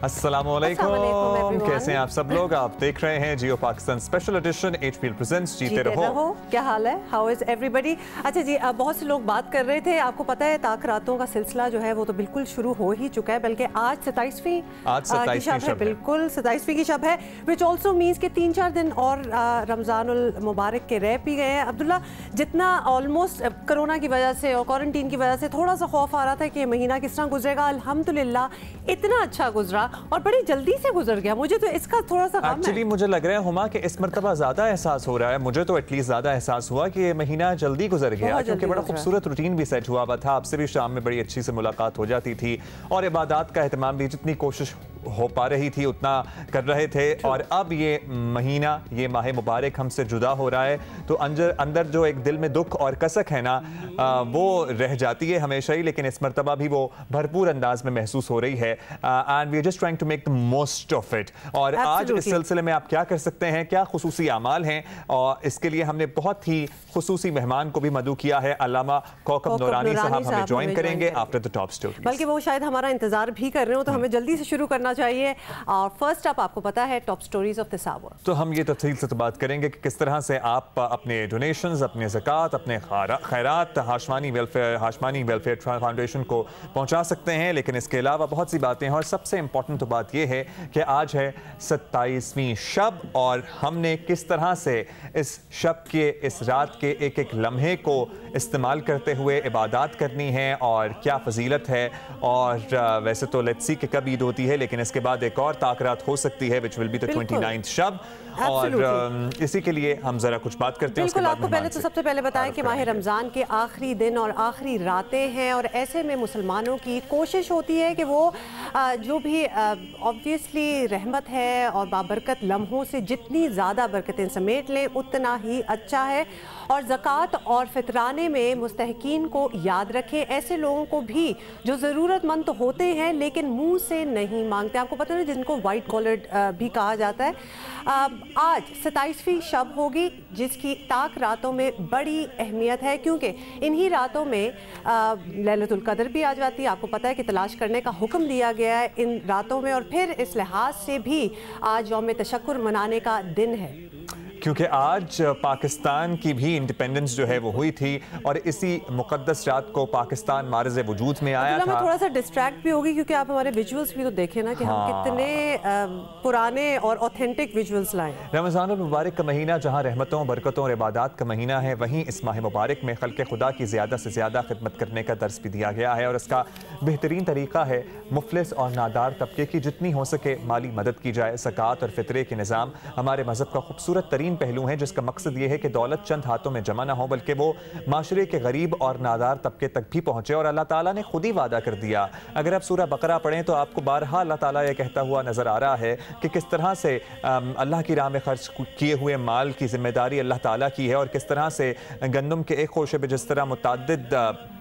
अस्सलामुअलैकुम, कैसे हैं आप सब लोग। आप देख रहे हैं Geo Pakistan special edition HPL presents जीते रहो। क्या हाल है, हाउ इज एवरीबडी। अच्छा जी, बहुत से लोग बात कर रहे थे, आपको पता है ताक रातों का सिलसिला जो है वो तो बिल्कुल शुरू हो ही चुका है, बल्कि आज 27वीं की शब है, बिल्कुल 27वीं की शब है, विच ऑल्सो मीन्स के 3-4 दिन और रमज़ानुल मुबारक के रह भी गए हैं। अब्दुल्ला, जितना ऑलमोस्ट कोरोना की वजह से और क्वारंटीन की वजह से थोड़ा सा खौफ आ रहा था कि ये महीना किस तरह गुजरेगा, अल्हम्दुलिल्लाह इतना अच्छा गुजरा और बड़ी जल्दी से गुजर गया। मुझे तो इसका थोड़ा सा एक्चुअली मुझे लग रहा है हुमा कि इस मरतबा ज़्यादा एहसास हो रहा है, मुझे तो एटलीस्ट ज़्यादा एहसास हुआ कि ये महीना जल्दी गुजर गया, क्योंकि बड़ा खूबसूरत रूटीन भी सेट हुआ था। आपसे भी शाम में बड़ी अच्छी से मुलाकात हो जाती थी और इबादत का एहतमाम भी जितनी कोशिश हो पा रही थी उतना कर रहे थे। और अब ये महीना, ये माह मुबारक हमसे जुदा हो रहा है, तो अंदर जो एक दिल में दुख और कसक है ना, वो रह जाती है हमेशा ही, लेकिन इस मरतबा भी वो भरपूर अंदाज में महसूस हो रही है। And we are just trying to make the most of it. और आज इस सिलसिले में आप क्या कर सकते हैं, क्या खुसूसी आमाल हैं, और इसके लिए हमने बहुत ही खुसूसी मेहमान को भी मदऊ किया है। अल्लामा कौकब नूरानी साहब हमें ज्वाइन करेंगे आफ्टर द टॉप स्टोरी। बल्कि वो शायद हमारा इंतजार भी कर रहे हो, तो हमें जल्दी से शुरू करना चाहिए। और फर्स्ट अप आपको पता है top stories of this hour, तो हम ये तफसील से तो बात करेंगे कि किस तरह से आप अपने डोनेशंस, अपने ज़कात, अपने खैरात हाशमानी वेलफेयर फाउंडेशन को पहुंचा सकते हैं। लेकिन इसके अलावा बहुत सी बातें हैं और सबसे इंपॉर्टेंट तो बात यह है कि आज है 27वीं शब और हमने किस तरह से इस शब के, इस रात के एक एक लम्हे को इस्तेमाल करते हुए इबादत करनी है और क्या फजीलत है। और वैसे तो लेट्स सी कि कब ईद होती है, लेकिन इसके बाद एक और ताक रात हो सकती है which will be the 29th शब। और इसी के लिए हम जरा कुछ बात करते हैं। बिल्कुल, आपको पहले तो सबसे पहले बताएं कि माह रमज़ान के आखिरी दिन और आखिरी रातें हैं, और ऐसे में मुसलमानों की कोशिश होती है कि वो जो भी ऑब्वियसली रहमत है और बाबरकत लम्हों से जितनी ज़्यादा बरकतें समेट लें उतना ही अच्छा है। और ज़कात और फितराने में मुस्तहकीन को याद रखें, ऐसे लोगों को भी जो ज़रूरतमंद तो होते हैं लेकिन मुंह से नहीं मांगते। आपको पता है जिनको वाइट कॉलर्ड भी कहा जाता है। आज 27वीं शब होगी जिसकी ताक रातों में बड़ी अहमियत है, क्योंकि इन्हीं रातों में लैलतुल कदर भी आ जाती है। आपको पता है कि तलाश करने का हुक्म दिया गया है इन रातों में, और फिर इस लिहाज से भी आज यौम तशक्कुर मनाने का दिन है, क्योंकि आज पाकिस्तान की भी इंडिपेंडेंस जो है वो हुई थी और इसी मुकद्दस रात को पाकिस्तान मारज़ वजूद में आया था। मैं थोड़ा सा डिस्ट्रैक्ट भी होगी क्योंकि आप हमारे विजुअल्स भी तो देखें ना कि हम कितने पुराने और ऑथेंटिक विजुअल्स लाए। रमज़ानुल मुबारक का महीना जहाँ रहमतों, बरकतों और इबादत का महीना है, वहीं इस माह मुबारक में खल्क़े खुदा की ज़्यादा से ज़्यादा खिदमत करने का दर्स भी दिया गया है। और इसका बेहतरीन तरीका है मुफलिस और नादार तबके की जितनी हो सके माली मदद की जाए। ज़कात और फितरे के निज़ाम हमारे मज़हब का खूबसूरत तरीन पहलू हैं, जिसका मकसद ये है कि दौलत चंद हाथों में जमा ना हो, बल्कि वो माशरे के गरीब और नादार तबके तक भी पहुंचे। और अल्लाह ताला ने खुद ही वादा कर दिया, अगर आप सूरह बकरा पढ़ें तो आपको बारहा अल्लाह ताला ये कहता हुआ नजर आ रहा है कि किस तरह से अल्लाह की राह में खर्च किए हुए माल की जिम्मेदारी अल्लाह ताला की है, और किस तरह से गंदम के एक खोशे पे जिस तरह मुतअद्दिद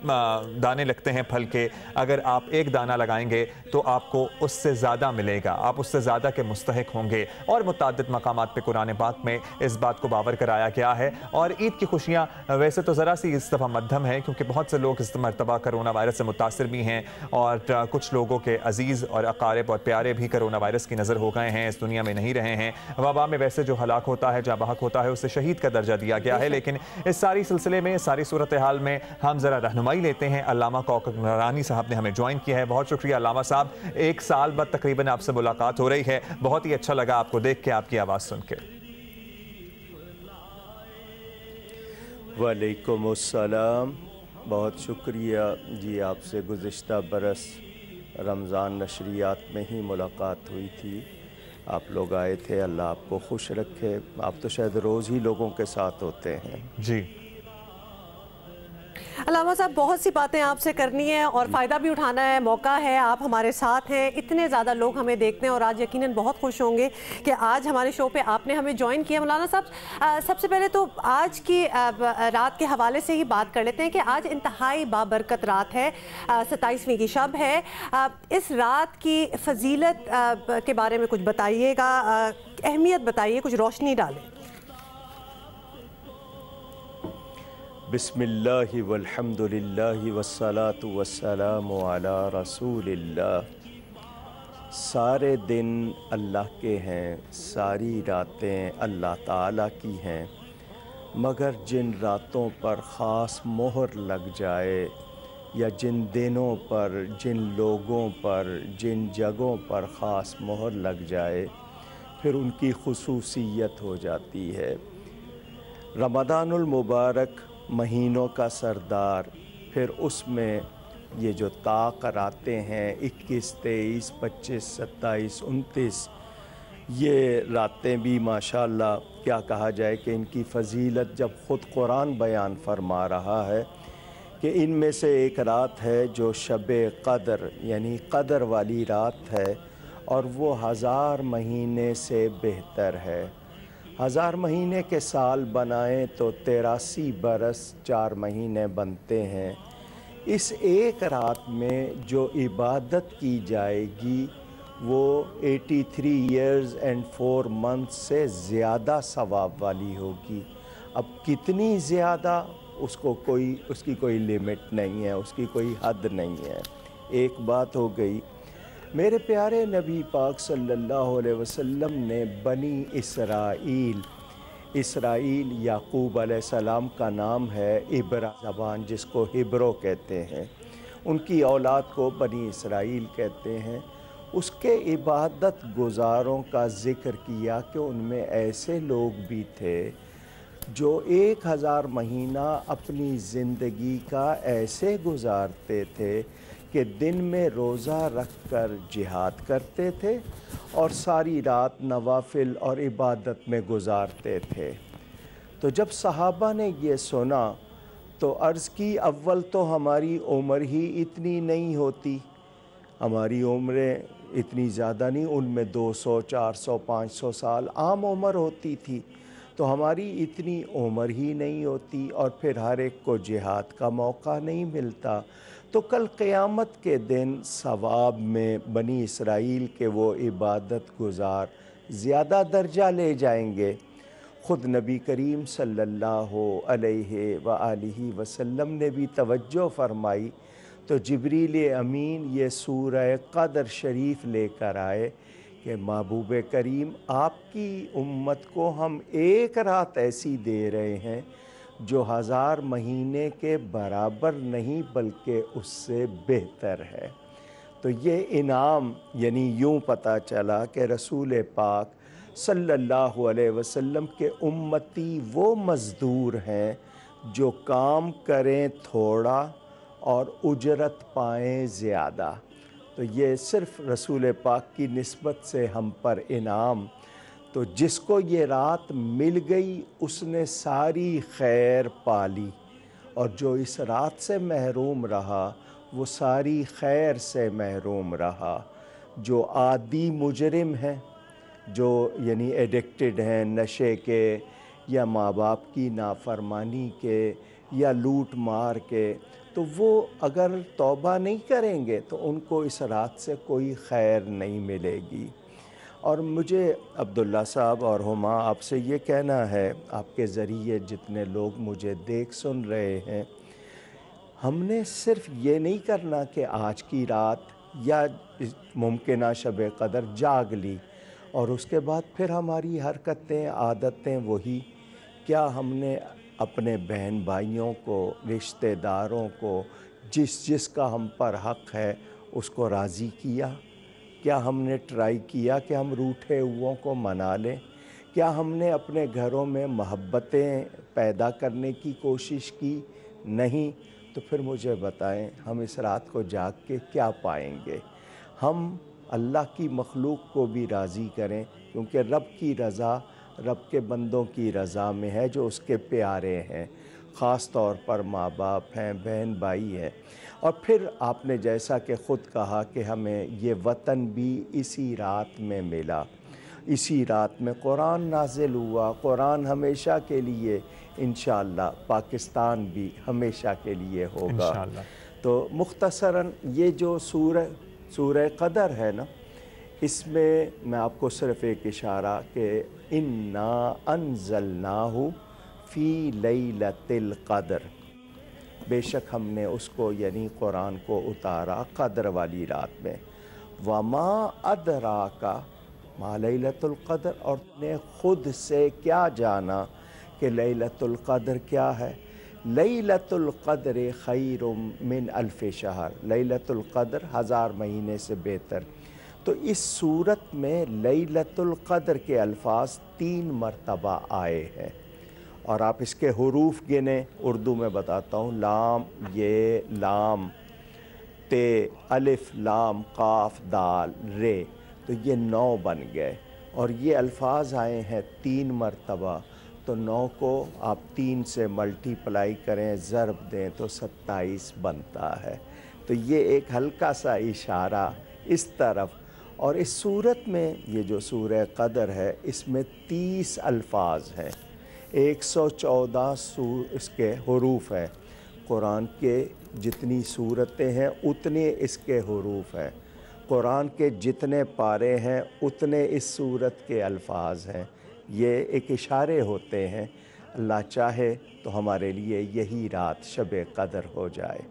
दाने लगते हैं फल के, अगर आप एक दाना लगाएंगे तो आपको उससे ज़्यादा मिलेगा, आप उससे ज़्यादा के मुस्तहिक होंगे। और मुतअद्दिद मकामात पे कुरान पाक में इस बात को बावर कराया गया है। और ईद की खुशियाँ वैसे तो ज़रा सी इस दफ़ा मध्यम है, क्योंकि बहुत से लोग इस मरतबा कोरोना वायरस से मुतासर भी हैं, और कुछ लोगों के अजीज़ और अकारिब और प्यारे भी कोरोना वायरस की नज़र हो गए हैं, इस दुनिया में नहीं रहे हैं। वबा में वैसे जो हलाक होता है, जहाँ बहक होता है, उसे शहीद का दर्जा दिया गया है। लेकिन इस सारी सिलसिले में, सारी सूरत हाल में हम ज़रा रहनुमाई लेते हैं। अल्लामा कौकब नूरानी साहब ने हमें ज्वाइन किया है। बहुत शुक्रिया अल्लामा साहब, 1 साल बाद तकरीबन आपसे मुलाकात हो रही है, बहुत ही अच्छा लगा आपको देख के, आपकी आवाज़ सुन के। वालेकुम अस्सलाम, बहुत शुक्रिया जी। आपसे गुज़िश्ता बरस रमज़ान नशरियात में ही मुलाकात हुई थी, आप लोग आए थे। अल्लाह आपको खुश रखे। आप तो शायद रोज़ ही लोगों के साथ होते हैं जी। अल्लामा साहब, बहुत सी बातें आपसे करनी है और फ़ायदा भी उठाना है, मौका है, आप हमारे साथ हैं, इतने ज़्यादा लोग हमें देखते हैं और आज यकीनन बहुत खुश होंगे कि आज हमारे शो पे आपने हमें ज्वाइन किया। मौलाना साहब, सबसे पहले तो आज की रात के हवाले से ही बात कर लेते हैं कि आज इंतहाई बाबरकत रात है, 27वीं की शब है। इस रात की फजीलत के बारे में कुछ बताइएगा, अहमियत बताइए, कुछ रोशनी डालें। बिस्मिल्लाहि वल्हम्दुलिल्लाहि वस्सलातु वस्सलामु अला रसूलिल्लाह। سارے دن اللہ کے ہیں، ساری راتیں اللہ تعالیٰ کی ہیں، مگر جن راتوں پر خاص مہر لگ جائے یا جن دنوں پر، جن لوگوں پر، جن جگہوں پر خاص مہر لگ جائے پھر ان کی خصوصیت ہو جاتی ہے۔ رمضان المبارک مہینوں کا سردار، پھر اس میں یہ جو طاق راتیں ہیں 21، 23، 25، 27، 29، یہ راتیں بھی ماشاءاللہ کیا کہا جائے کہ ان کی فضیلت جب خود قرآن بیان فرما رہا ہے کہ ان میں سے ایک رات ہے جو شب قدر یعنی قدر والی رات ہے، اور وہ 1000 مہینے سے بہتر ہے۔ 1000 مہینے کے سال بنائیں تو 83 برس 4 مہینے بنتے ہیں۔ اس ایک رات میں جو عبادت کی جائے گی وہ 83 ایئرز اینڈ 4 منتھ سے زیادہ ثواب والی ہوگی۔ اب کتنی زیادہ اس کی کوئی لیمٹ نہیں ہے، اس کی کوئی حد نہیں ہے۔ ایک بات ہو گئی، میرے پیارے نبی پاک صلی اللہ علیہ وسلم نے بنی اسرائیل یعقوب علیہ السلام کا نام ہے، عبرہ زبان جس کو ہبرو کہتے ہیں، ان کی اولاد کو بنی اسرائیل کہتے ہیں۔ اس کے عبادت گزاروں کا ذکر کیا کہ ان میں ایسے لوگ بھی تھے جو 1000 مہینہ اپنی زندگی کا ایسے گزارتے تھے کہ دن میں روزہ رکھ کر جہاد کرتے تھے اور ساری رات نوافل اور عبادت میں گزارتے تھے۔ تو جب صحابہ نے یہ سنا تو عرض کی، اول تو ہماری عمر ہی اتنی نہیں ہوتی، ہماری عمریں اتنی زیادہ نہیں، ان میں 200، 400، 500 سال عام عمر ہوتی تھی، تو ہماری اتنی عمر ہی نہیں ہوتی، اور پھر ہر ایک کو جہاد کا موقع نہیں ملتا، تو کل قیامت کے دن ثواب میں بنی اسرائیل کے وہ عبادت گزار زیادہ درجہ لے جائیں گے۔ خود نبی کریم صلی اللہ علیہ وآلہ وسلم نے بھی توجہ فرمائی تو جبریل امین یہ سورہ قدر شریف لے کر آئے کہ محبوب کریم آپ کی امت کو ہم ایک رات ایسی دے رہے ہیں جو 1000 مہینے کے برابر نہیں بلکہ اس سے بہتر ہے۔ تو یہ انعام یعنی یوں پتہ چلا کہ رسول پاک صلی اللہ علیہ وسلم کے امتی وہ مزدور ہیں جو کام کریں تھوڑا اور اجرت پائیں زیادہ۔ تو یہ صرف رسول پاک کی نسبت سے ہم پر انعام۔ تو جس کو یہ رات مل گئی اس نے ساری خیر پالی، اور جو اس رات سے محروم رہا وہ ساری خیر سے محروم رہا۔ جو عادی مجرم ہیں، جو یعنی ایڈکٹڈ ہیں نشے کے یا ماں باپ کی نافرمانی کے یا لوٹ مار کے، تو وہ اگر توبہ نہیں کریں گے تو ان کو اس رات سے کوئی خیر نہیں ملے گی۔ اور مجھے عبداللہ صاحب اور ہما آپ سے یہ کہنا ہے، آپ کے ذریعے جتنے لوگ مجھے دیکھ سن رہے ہیں، ہم نے صرف یہ نہیں کرنا کہ آج کی رات یا ممکنہ شب قدر جاگ لی اور اس کے بعد پھر ہماری حرکتیں عادتیں وہی۔ کیا ہم نے اپنے بہن بھائیوں کو، رشتہ داروں کو، جس کا ہم پر حق ہے اس کو راضی کیا؟ کیا ہم نے ٹرائی کیا کہ ہم روٹھے ہوئوں کو منا لیں؟ کیا ہم نے اپنے گھروں میں محبتیں پیدا کرنے کی کوشش کی؟ نہیں۔ تو پھر مجھے بتائیں ہم اس رات کو جاگ کے کیا پائیں گے؟ ہم اللہ کی مخلوق کو بھی راضی کریں، کیونکہ رب کی رضا رب کے بندوں کی رضا میں ہے جو اس کے پیارے ہیں، خاص طور پر ماں باپ ہیں، بہن بھائی ہیں۔ اور پھر آپ نے جیسا کہ خود کہا کہ ہمیں یہ وطن بھی اسی رات میں ملا، اسی رات میں قرآن نازل ہوا، قرآن ہمیشہ کے لیے انشاءاللہ پاکستان بھی ہمیشہ کے لیے ہوگا انشاءاللہ۔ تو مختصراً یہ جو سورہ قدر ہے نا، اس میں میں آپ کو صرف ایک اشارہ کہ اِنَّا أَنزَلْنَاهُ فِي لَيْلَةِ الْقَدْر، بے شک ہم نے اس کو یعنی قرآن کو اتارا قدر والی رات میں۔ वमा अदराका मा लैलतुल क़द्र, और ने खुद से क्या जाना कि लैलतुल क़द्र क्या है। लैलतुल क़द्र खैरुम मिन अल्फ़ि शहर, लैलतुल क़द्र 1000 महीने से बेहतर। तो इस सूरत में लैलतुल क़द्र के अल्फाज 3 मरतबा आए हैं, और आप इसके हुरूफ गिने, उर्दू में बताता हूँ, लाम ये लाम ते अलिफ लाम काफ दाल रे, तो ये 9 बन गए, और ये अल्फाज आए हैं 3 मरतबा। तो 9 को आप 3 से मल्टीप्लाई करें, ज़रब दें तो 27 बनता है। तो ये एक हल्का सा इशारा इस तरफ। और इस सूरत में ये जो सूरह क़द्र है, इसमें 30 अल्फाज हैं, 114 इसके हुरूफ हैं। कुरान के जितनी सूरतें हैं उतने इसके हुरूफ हैं, कुरान के जितने पारे हैं उतने इस सूरत के अल्फाज हैं। ये एक इशारे होते हैं, अल्लाह चाहे तो हमारे लिए यही रात शब क़द्र हो जाए।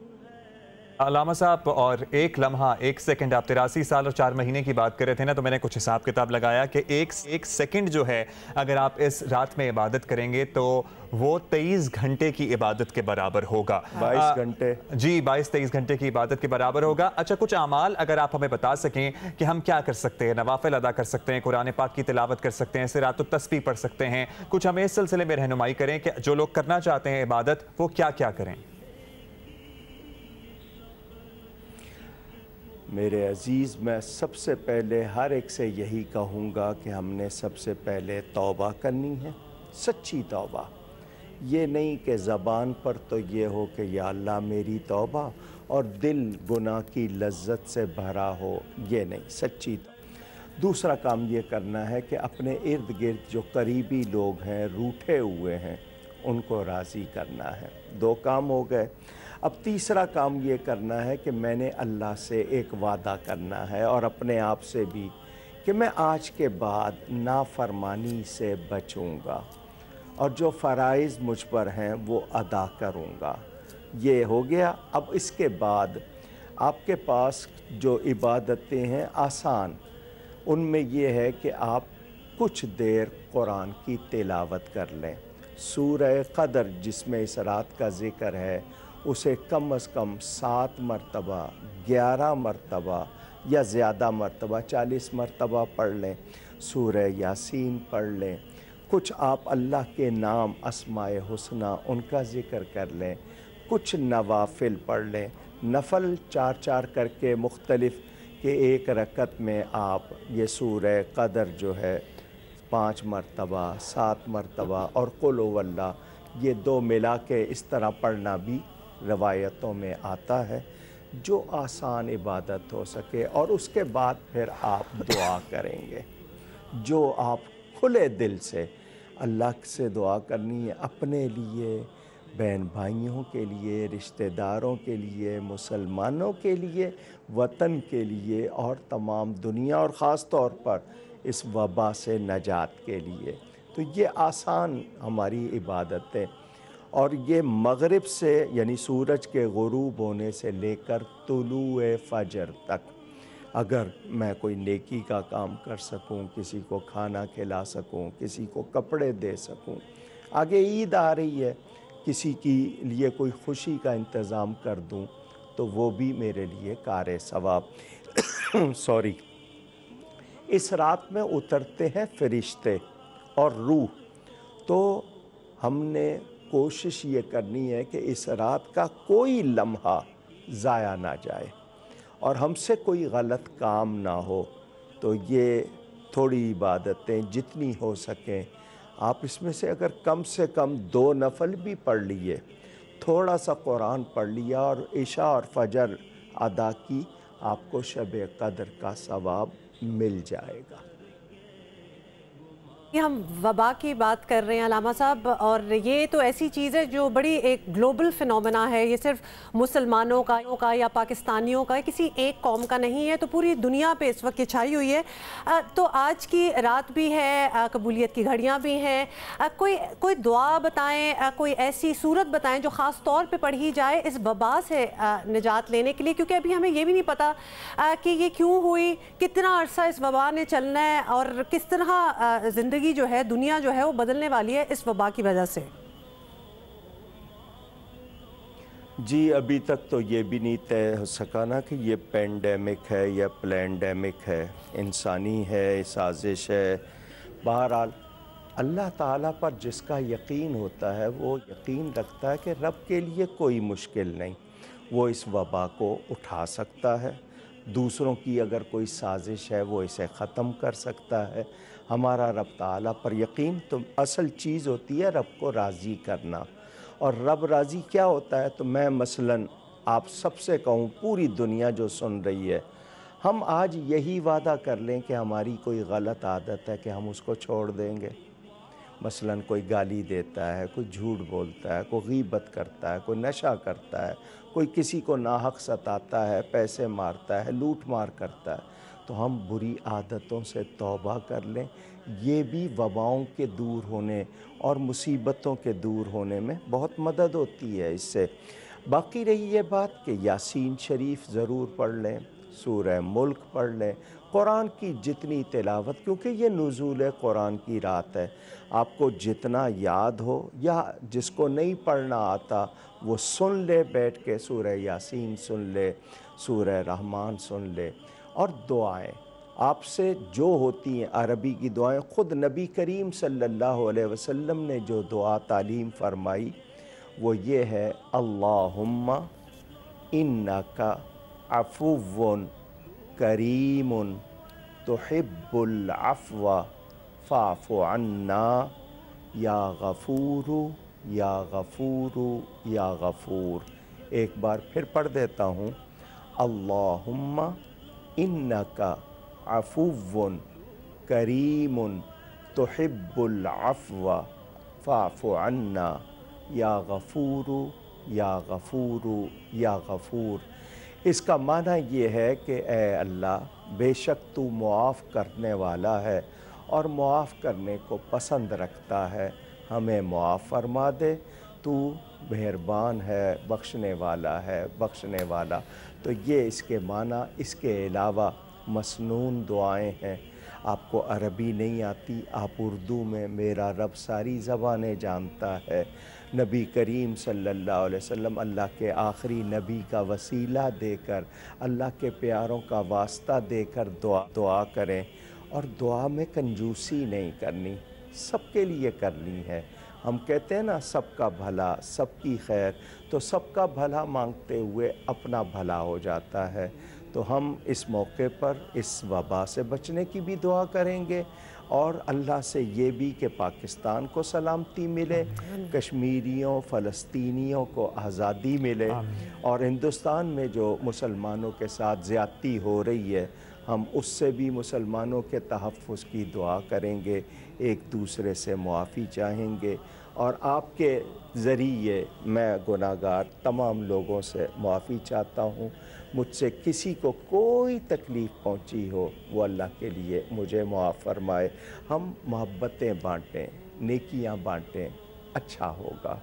अलामा साहब, और एक लम्हा, एक सेकंड, आप 83 साल और 4 महीने की बात कर रहे थे ना, तो मैंने कुछ हिसाब किताब लगाया कि एक सेकंड जो है, अगर आप इस रात में इबादत करेंगे तो वो 23 घंटे की इबादत के बराबर होगा। 22 घंटे जी, 22-23 घंटे की इबादत के बराबर होगा। अच्छा, कुछ अमाल अगर आप हमें बता सकें कि हम क्या कर सकते हैं। नवाफिल अदा कर सकते हैं, कुरान पाक की तिलावत कर सकते हैं, सिरातुत तस्बीह पढ़ सकते हैं। कुछ हमें इस सिलसिले में रहनुमाई करें कि जो लोग करना चाहते हैं इबादत, वो क्या क्या करें। मेरे अज़ीज़, मैं सबसे पहले हर एक से यही कहूँगा कि हमने सबसे पहले तौबा करनी है, सच्ची तौबा। ये नहीं कि ज़बान पर तो ये हो कि या अल्लाह मेरी तौबा, और दिल गुनाह की लज्जत से भरा हो, ये नहीं, सच्ची तौबा। दूसरा काम ये करना है कि अपने इर्द गिर्द जो करीबी लोग हैं, रूठे हुए हैं, उनको राज़ी करना है। 2 काम हो गए। अब तीसरा काम ये करना है कि मैंने अल्लाह से एक वादा करना है, और अपने आप से भी, कि मैं आज के बाद नाफरमानी से बचूंगा, और जो फ़राइज़ मुझ पर हैं वो अदा करूंगा। ये हो गया। अब इसके बाद आपके पास जो इबादतें हैं आसान, उनमें ये है कि आप कुछ देर कुरान की तिलावत कर लें। सूरह क़द्र जिसमें इस रात का ज़िक्र है, उसे कम अज़ कम 7 मरतबा, 11 मरतबा या ज़्यादा मरतबा, 40 मरतबा पढ़ लें। सूरह यासीन पढ़ लें। कुछ आप अल्लाह के नाम, अस्माए हुस्ना, उनका ज़िक्र कर लें। कुछ नवाफिल पढ़ लें, नफल 4-4 करके मुख्तलिफ, कि एक रकत में आप ये सूरह क़द्र जो है 5 मरतबा, 7 मरतबा, और कुल हुवल्लाह, ये 2 मिला के इस तरह पढ़ना भी रवायतों में आता है, जो आसान इबादत हो सके। और उसके बाद फिर आप दुआ करेंगे, जो आप खुले दिल से अल्लाह से दुआ करनी है, अपने लिए, बहन भाइयों के लिए, रिश्तेदारों के लिए, मुसलमानों के लिए, वतन के लिए, और तमाम दुनिया, और ख़ास तौर पर इस वबा से नजात के लिए। तो ये आसान हमारी इबादतें, और ये मगरिब से, यानी सूरज के गुरूब होने से लेकर तुलूए फजर तक, अगर मैं कोई नेकी का काम कर सकूं, किसी को खाना खिला सकूं, किसी को कपड़े दे सकूं, आगे ईद आ रही है, किसी की लिए कोई खुशी का इंतज़ाम कर दूं, तो वो भी मेरे लिए कार सवाब। सॉरी। इस रात में उतरते हैं फरिश्ते और रूह, तो हमने कोशिश ये करनी है कि इस रात का कोई लम्हा ज़ाया ना जाए, और हमसे कोई गलत काम ना हो। तो ये थोड़ी इबादतें जितनी हो सकें आप इसमें से अगर कम से कम 2 नफल भी पढ़ लिए, थोड़ा सा कुरान पढ़ लिया और इशा और फजर अदा की, आपको शब क़द्र का सवाब मिल जाएगा। हम वबा की बात कर रहे हैं अलामा साहब, और ये तो ऐसी चीज़ है जो बड़ी एक ग्लोबल फिनोमेना है। ये सिर्फ मुसलमानों का या पाकिस्तानियों का, किसी एक कौम का नहीं है, तो पूरी दुनिया पे इस वक्त ये छाई हुई है। तो आज की रात भी है, कबूलियत की घड़ियाँ भी हैं, कोई दुआ बताएं, कोई ऐसी सूरत बताएं जो ख़ास तौर पे पढ़ी जाए इस वबा से निजात लेने के लिए, क्योंकि अभी हमें ये भी नहीं पता कि ये क्यों हुई, कितना अरसा इस वबा ने चलना है और किस तरह ज़िंदगी जो है, दुनिया जो है वो बदलने वाली है इस वबा की वजह से। जी, अभी तक तो ये भी नहीं तय हो सका ना कि ये पेंडेमिक है या प्लैंडेमिक है, इंसानी है, साजिश है। बहरहाल अल्लाह ताला पर जिसका यकीन होता है वो यकीन रखता है कि रब के लिए कोई मुश्किल नहीं, वो इस वबा को उठा सकता है। दूसरों की अगर कोई साजिश है वो इसे ख़त्म कर सकता है। हमारा रब ताला पर यकीन तो असल चीज़ होती है रब को राज़ी करना। और रब राज़ी क्या होता है, तो मैं मसलन आप सबसे कहूँ, पूरी दुनिया जो सुन रही है, हम आज यही वादा कर लें कि हमारी कोई गलत आदत है कि हम उसको छोड़ देंगे। मसलन कोई गाली देता है, कोई झूठ बोलता है, कोई गीबत करता है, कोई नशा करता है, कोई किसी को नाहक सताता है, पैसे मारता है, लूट मार करता है, तो हम बुरी आदतों से तौबा कर लें। ये भी वबाओं के दूर होने और मुसीबतों के दूर होने में बहुत मदद होती है इससे। बाकी रही ये बात कि यासीन शरीफ ज़रूर पढ़ लें, सूरह मुल्क पढ़ लें, कुरान की जितनी तिलावत, क्योंकि ये नुज़ूल कुरान की रात है, आपको जितना याद हो, या जिसको नहीं पढ़ना आता वो सुन ले, बैठ के सूरह यासीन सुन ले, सूरह रहमान सुन ले। और दुआएं आपसे जो होती हैं, अरबी की दुआएं, ख़ुद नबी करीम सल्लल्लाहु अलैहि वसल्लम ने जो दुआ तालीम फरमाई वो ये है, अल्लाहुम्मा इन्नका अफ़ुव्वुन करीमुन तुहिब्बुल अफ़्वा फ़ाफ़ु अन्ना या गफ़ूरु या गफ़ूरु या गफ़ूर। एक बार फिर पढ़ देता हूँ, अल्लाहुम्मा इन्नका अफ़ुव्वुन करीमुन तुहिब्बुल अफ़्वा फ़ाफ़ु अन्ना या गफ़ूरु या गफ़ूरु या गफ़ूर। इसका माना ये है कि ए अल्लाह, बेशक तू मुआफ़ करने वाला है और मुआफ़ करने को पसंद रखता है, हमें मुआफ़ फरमा दे, तू मेहरबान है, बख्शने वाला है, बख्शने वाला। तो ये इसके माना। इसके अलावा मसनून दुआएं हैं। आपको अरबी नहीं आती, आप उर्दू में मेरा रब सारी ज़बानें जानता है, नबी करीम सल्लल्लाहु अलैहि वसल्लम अल्लाह के आखिरी नबी का वसीला देकर, अल्लाह के प्यारों का वास्ता देकर दुआ करें। और दुआ में कंजूसी नहीं करनी, सबके लिए करनी है। हम कहते हैं ना, सबका भला, सबकी खैर, तो सबका भला मांगते हुए अपना भला हो जाता है। तो हम इस मौके पर इस वबा से बचने की भी दुआ करेंगे और अल्लाह से ये भी कि पाकिस्तान को सलामती मिले, कश्मीरियों फ़लस्तीनियों को आज़ादी मिले, और हिंदुस्तान में जो मुसलमानों के साथ ज़्यादती हो रही है, हम उससे भी मुसलमानों के तहफ़्फ़ुज़ की दुआ करेंगे, एक दूसरे से मुआफ़ी चाहेंगे। और आपके ज़रिए मैं गुनाहगार तमाम लोगों से मुआफ़ी चाहता हूँ। मुझसे किसी को कोई तकलीफ़ पहुँची हो, वो अल्लाह के लिए मुझे मुआफ़ फरमाए। हम मोहब्बतें बाँटें, नेकियां बाँटें, अच्छा होगा।